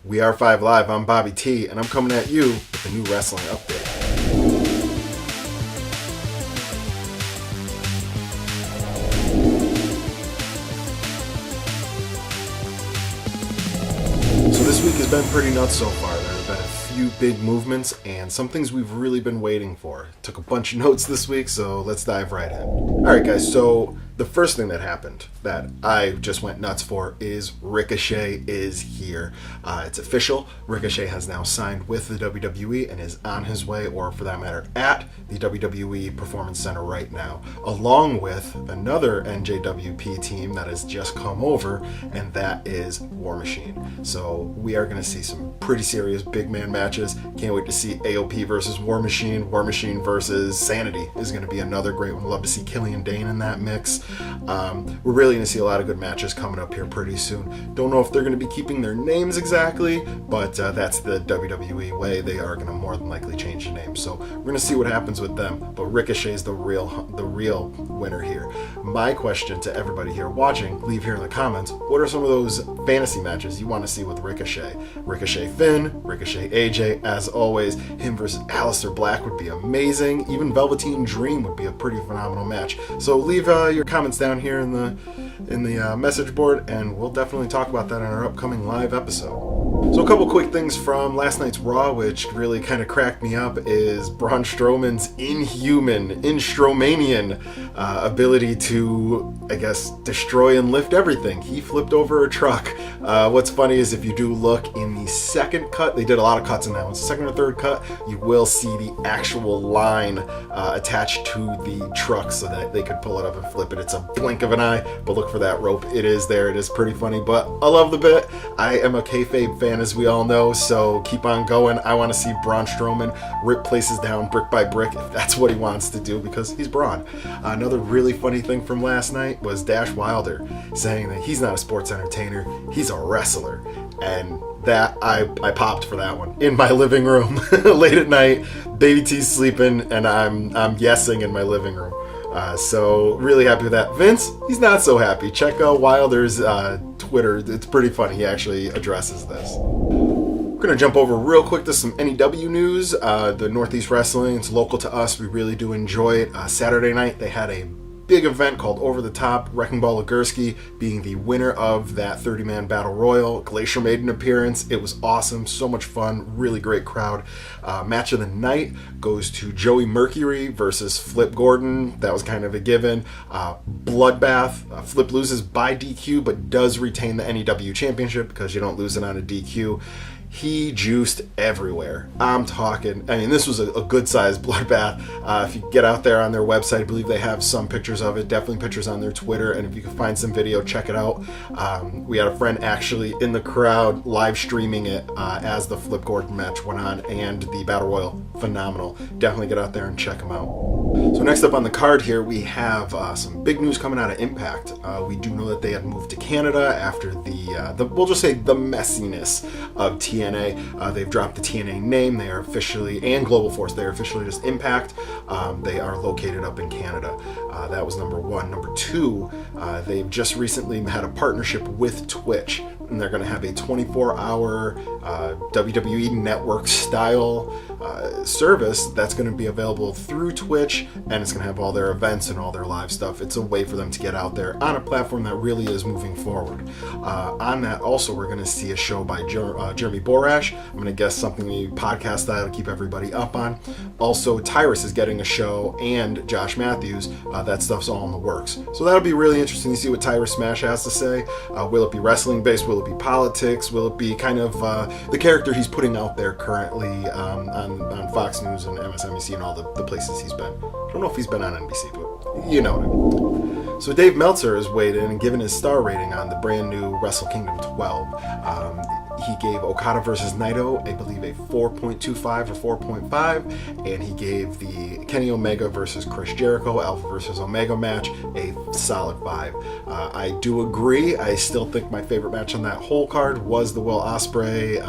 We are 5 Live. I'm Bobby T, and I'm coming at you with a new wrestling update. So this week has been pretty nuts so far. There have been a few big movements and some things we've really been waiting for. Took a bunch of notes this week, so let's dive right in. Alright guys, so the first thing that happened that I just went nuts for is Ricochet is here. It's official. Ricochet has now signed with the WWE and is on his way, or for that matter, at the WWE Performance Center right now, along with another NJPW team that has just come over, and that is War Machine. So we are going to see some pretty serious big man matches. Can't wait to see AOP versus War Machine. War Machine versus Sanity is going to be another great one. Love to see Killian Dane in that mix. We're really going to see a lot of good matches coming up here pretty soon. Don't know if they're going to be keeping their names exactly, but that's the WWE way. They are going to more than likely change the name. So we're going to see what happens with them. But Ricochet is the real winner here. My question to everybody here watching, leave here in the comments, what are some of those fantasy matches you want to see with Ricochet? Ricochet Finn, Ricochet AJ, as always. Him versus Aleister Black would be amazing. Even Velveteen Dream would be a pretty phenomenal match. So leave your comments down here in the message board, and we'll definitely talk about that in our upcoming live episode. So a couple quick things from last night's Raw, which really kind of cracked me up, is Braun Strowman's Strowmanian ability to, I guess, destroy and lift everything. He flipped over a truck. What's funny is if you do look in the second cut, they did a lot of cuts in that one. So second or third cut, you will see the actual line attached to the truck so that they could pull it up and flip it. It's a blink of an eye, but look for that rope. It is there. It is pretty funny, but I love the bit. I am a kayfabe fan, as we all know, so keep on going. I want to see Braun Strowman rip places down brick by brick if that's what he wants to do, because he's Braun. Another really funny thing from last night was Dash Wilder saying that he's not a sports entertainer, he's a wrestler. And that I popped for that one in my living room late at night. Baby T's sleeping and I'm yesing in my living room. So really happy with that. Vince, he's not so happy. Check out Wilder's Twitter. It's pretty funny. He actually addresses this. We're going to jump over real quick to some NEW news. The Northeast Wrestling, it's local to us. We really do enjoy it. Saturday night, they had a big event called Over the Top, Wrecking Ball Legursky being the winner of that 30-man battle royal. Glacier made an appearance. It was awesome, so much fun, really great crowd. Match of the night goes to Joey Mercury versus Flip Gordon. That was kind of a given. Bloodbath. Flip loses by DQ but does retain the NEW championship because you don't lose it on a DQ. He juiced everywhere. I'm talking, this was a good-sized bloodbath. If you get out there on their website, I believe they have some pictures of it, definitely pictures on their Twitter, and if you can find some video, check it out. We had a friend actually in the crowd live streaming it as the Flip Gordon match went on, and the Battle Royal, phenomenal. Definitely get out there and check them out. So next up on the card here, we have some big news coming out of Impact. We do know that they had moved to Canada after the we'll just say the messiness of TNA. They've dropped the TNA name. They are officially, and Global Force, they are officially just Impact. They are located up in Canada. That was number one. Number two, they've just recently had a partnership with Twitch, and they're going to have a 24-hour WWE Network style service that's going to be available through Twitch, and it's going to have all their events and all their live stuff. It's a way for them to get out there on a platform that really is moving forward. On that, also, we're going to see a show by Jeremy Borash. I'm going to guess something the podcast style to keep everybody up on. Also, Tyrus is getting a show, and Josh Matthews. That stuff's all in the works. So that'll be really interesting to see what Tyrus Smash has to say. Will it be wrestling based? Will it be politics? Will it be kind of the character he's putting out there currently on Fox News and MSNBC and all the places he's been? I don't know if he's been on NBC, but you know what I mean. So Dave Meltzer has weighed in and given his star rating on the brand new Wrestle Kingdom 12. He gave Okada versus Naito, I believe, a 4.25 or 4.5, and he gave the Kenny Omega versus Chris Jericho, Alpha versus Omega match, a solid 5. I do agree. I still think my favorite match on that whole card was the Will Ospreay,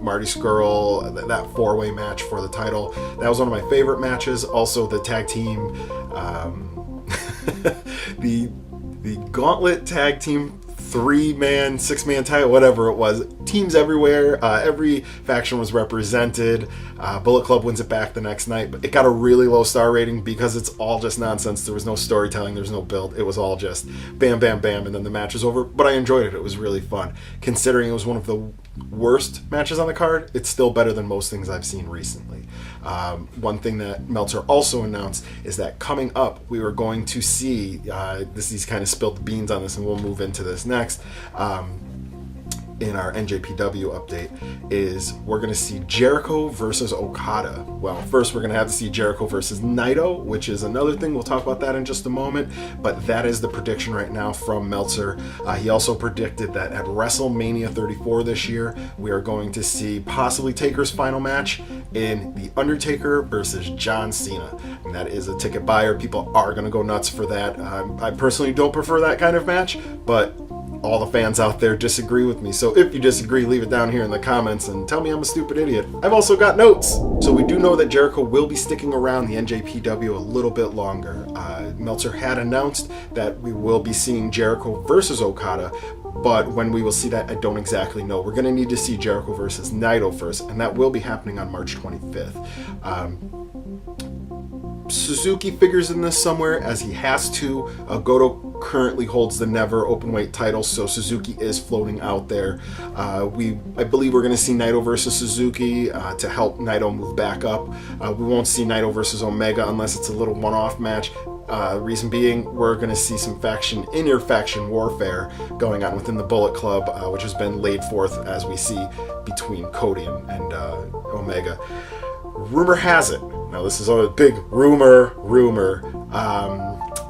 Marty Scurll, that four-way match for the title. That was one of my favorite matches. Also, the tag team, the Gauntlet tag team 3-man, 6-man title, whatever it was. Teams everywhere. Every faction was represented. Bullet Club wins it back the next night, but it got a really low star rating because it's all just nonsense. There was no storytelling. There was no build. It was all just bam, bam, bam, and then the match was over. But I enjoyed it. It was really fun. Considering it was one of the worst matches on the card, it's still better than most things I've seen recently. One thing that Meltzer also announced is that coming up, we were going to see, he's kind of spilled the beans on this, and we'll move into this next, in our NJPW update, is we're going to see Jericho versus Okada. Well, first we're going to have to see Jericho versus Naito, which is another thing. We'll talk about that in just a moment, but that is the prediction right now from Meltzer. He also predicted that at WrestleMania 34 this year, we are going to see possibly Taker's final match in The Undertaker versus John Cena. And that is a ticket buyer. People are going to go nuts for that. I personally don't prefer that kind of match, but all the fans out there disagree with me. So if you disagree, leave it down here in the comments and tell me I'm a stupid idiot. I've also got notes. So we do know that Jericho will be sticking around the NJPW a little bit longer. Meltzer had announced that we will be seeing Jericho versus Okada, but when we will see that, I don't exactly know. We're going to need to see Jericho versus Naito first, and that will be happening on March 25th. Suzuki figures in this somewhere, as he has to. Goto currently holds the Never Openweight title, so Suzuki is floating out there. I believe we're going to see Naito versus Suzuki to help Naito move back up. We won't see Naito versus Omega unless it's a little one-off match. Reason being, we're going to see some inter-faction warfare going on within the Bullet Club, which has been laid forth as we see between Cody and Omega. Rumor has it, now this is a big rumor,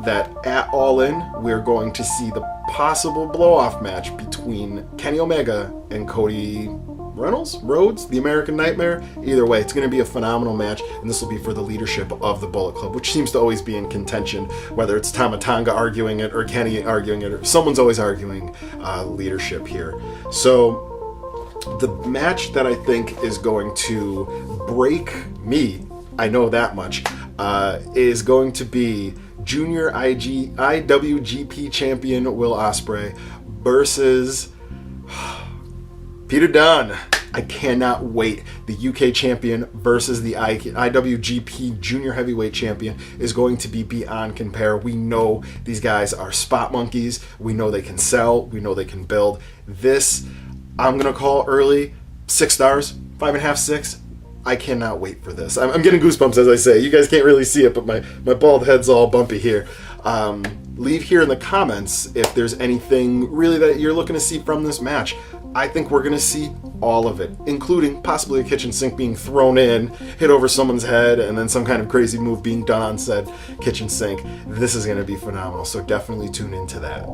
that at All In, we're going to see the possible blow-off match between Kenny Omega and Cody Rhodes, the American Nightmare. Either way, it's going to be a phenomenal match, and this will be for the leadership of the Bullet Club, which seems to always be in contention, whether it's Tama Tonga arguing it or Kenny arguing it, or someone's always arguing leadership here. So the match that I think is going to break me, I know that much, is going to be Junior IWGP champion Will Ospreay versus Peter Dunne. I cannot wait. The UK champion versus the IWGP Junior Heavyweight champion is going to be beyond compare. We know these guys are spot monkeys. We know they can sell. We know they can build. This, I'm going to call early 6 stars, 5.5, 6. I cannot wait for this. I'm getting goosebumps as I say. You guys can't really see it, but my bald head's all bumpy here. Leave here in the comments if there's anything really that you're looking to see from this match. I think we're going to see all of it, including possibly a kitchen sink being thrown in, hit over someone's head, and then some kind of crazy move being done on said kitchen sink. This is going to be phenomenal, so definitely tune into that.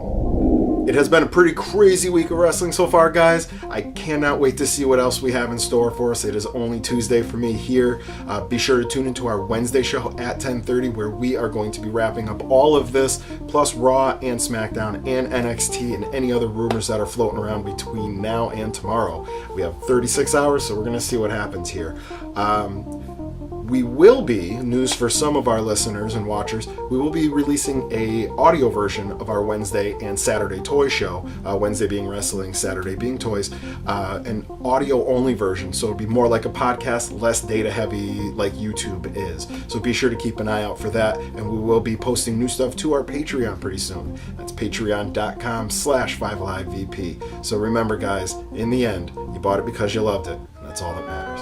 It has been a pretty crazy week of wrestling so far, guys. I cannot wait to see what else we have in store for us. It is only Tuesday for me here. Be sure to tune into our Wednesday show at 10:30, where we are going to be wrapping up all of this, plus Raw and SmackDown and NXT and any other rumors that are floating around between now and tomorrow. We have 36 hours, so we're going to see what happens here. We will be, news for some of our listeners and watchers, we will be releasing a audio version of our Wednesday and Saturday toy show, Wednesday being wrestling, Saturday being toys, an audio only version, so it'll be more like a podcast, less data heavy like YouTube is. So be sure to keep an eye out for that, and we will be posting new stuff to our Patreon pretty soon. That's patreon.com/5AliveVP. So remember, guys, in the end, you bought it because you loved it, and that's all that matters.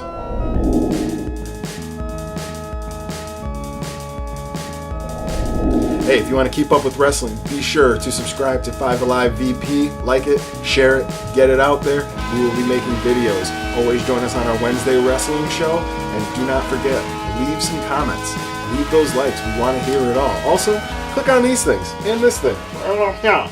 Hey, if you want to keep up with wrestling, be sure to subscribe to 5AliveVP, like it, share it, get it out there. We will be making videos. Always join us on our Wednesday wrestling show, and do not forget, leave some comments. Leave those likes. We want to hear it all. Also, click on these things and this thing. Yeah.